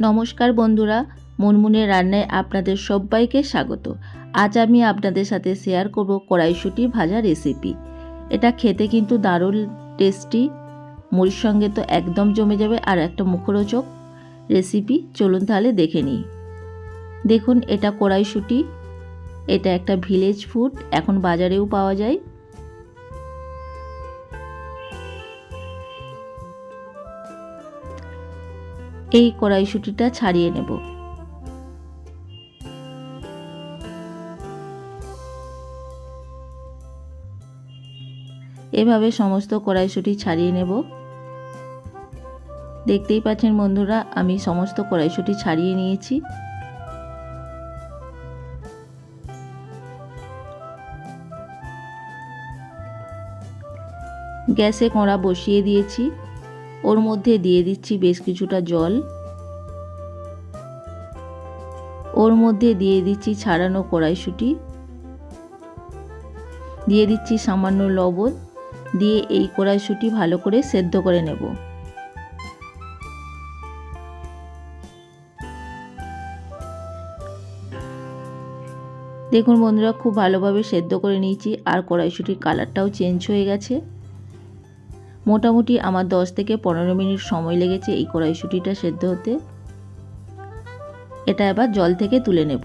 নমস্কার বন্ধুরা, মুনমুনের রান্নায় আপনাদের সবাইকে স্বাগত। আজ আমি আপনাদের সাথে শেয়ার করব কড়াইশুঁটি ভাজা রেসিপি। এটা খেতে কিন্তু দারুণ টেস্টি, মুড়ির সঙ্গে তো একদম জমে যাবে আর একটা মুখরোচক রেসিপি। চলুন তাহলে দেখে নিই। দেখুন, এটা কড়াইশুঁটি, এটা একটা ভিলেজ ফুড, এখন বাজারেও পাওয়া যায়। এই কড়াইশুঁটিটা ছাড়িয়ে নেব। এভাবে সমস্ত কড়াইশুঁটি ছাড়িয়ে নেব। দেখতেই পাচ্ছেন বন্ধুরা, আমি সমস্ত কড়াইশুঁটি ছাড়িয়ে নিয়েছি। গ্যাসে কড়া বসিয়ে দিয়েছি, ওর মধ্যে দিয়ে দিচ্ছি বেশ কিছুটা জল, ওর মধ্যে দিয়ে দিচ্ছি ছাড়ানো কড়াইশুঁটি, দিয়ে দিচ্ছি সামান্য লবণ, দিয়ে এই কড়াইশুঁটি ভালো করে সেদ্ধ করে নেব। দেখুন বন্ধুরা, খুব ভালোভাবে সেদ্ধ করে নিয়েছি আর কড়াইশুঁটির কালারটাও চেঞ্জ হয়ে গেছে। মোটামুটি আমার 10 থেকে 15 মিনিট সময় লেগেছে এই কড়াইশুঁটিটা সেদ্ধ হতে। এটা এবার জল থেকে তুলে নেব।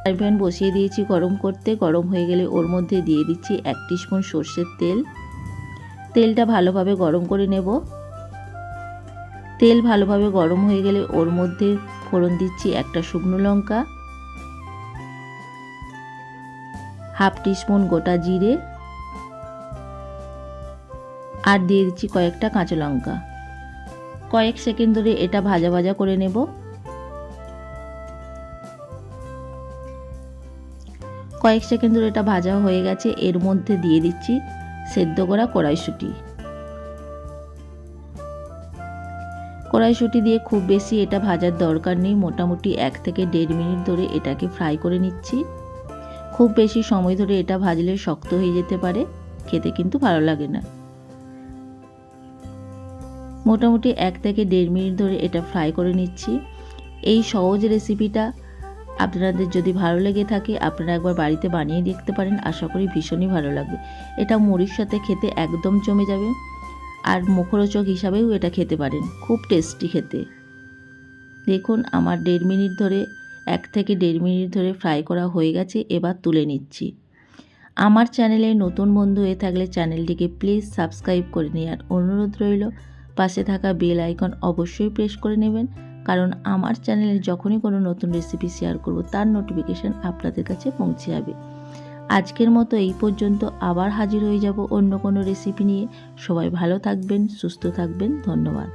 ফ্রাই প্যান বসিয়ে দিয়েছি গরম করতে। গরম হয়ে গেলে ওর মধ্যে দিয়ে দিচ্ছি 1 টিস্পুন সর্ষের তেল। তেলটা ভালোভাবে গরম করে নেব। তেল ভালোভাবে গরম হয়ে গেলে ওর মধ্যে ফোড়ন দিচ্ছি একটা শুকনো লঙ্কা, হাফ টিস্পুন গোটা জিরে, আর দিয়ে দিচ্ছি কয়েকটা কাঁচা লঙ্কা। কয়েক সেকেন্ড ধরে এটা ভাজা ভাজা করে নেব। কয়েক সেকেন্ড ধরে এটা ভাজা হয়ে গেছে। এর মধ্যে দিয়ে দিচ্ছি সেদ্ধ করা কড়াইশুঁটি। কড়াইশুঁটি দিয়ে খুব বেশি এটা ভাজার দরকার নেই, মোটামুটি 1 থেকে 1.5 মিনিট ধরে এটাকে ফ্রাই করে নিচ্ছি। খুব বেশি সময় ধরে এটা ভাজলে শক্ত হয়ে যেতে পারে, খেতে কিন্তু ভালো লাগে না। মোটামুটি 1 থেকে 1.5 মিনিট ধরে এটা ফ্রাই করে নিচ্ছি। এই সহজ রেসিপিটা আপনাদের যদি ভালো লেগে থাকে আপনারা একবার বাড়িতে বানিয়ে দেখতে পারেন। আশা করি ভীষণই ভালো লাগবে। এটা মুড়ির সাথে খেতে একদম জমে যাবে, আর মুখরোচক হিসাবেও এটা খেতে পারেন, খুব টেস্টি খেতে। দেখুন, আমার 1.5 মিনিট ধরে 1 থেকে 1.5 মিনিট ধরে ফ্রাই করা হয়ে গেছে। এবার তুলে নিচ্ছি। আমার চ্যানেলে নতুন বন্ধু হয়ে থাকলে চ্যানেলটিকে প্লিজ সাবস্ক্রাইব করে নেওয়ার অনুরোধ রইল। পাশে থাকা বেল আইকন অবশ্যই প্রেস করে নেবেন, কারণ আমার চ্যানেলে যখনই কোনো নতুন রেসিপি শেয়ার করব তার নোটিফিকেশান আপনাদের কাছে পৌঁছে যাবে। আজকের মতো এই পর্যন্ত, আবার হাজির হয়ে যাব অন্য কোনো রেসিপি নিয়ে। সবাই ভালো থাকবেন, সুস্থ থাকবেন। ধন্যবাদ।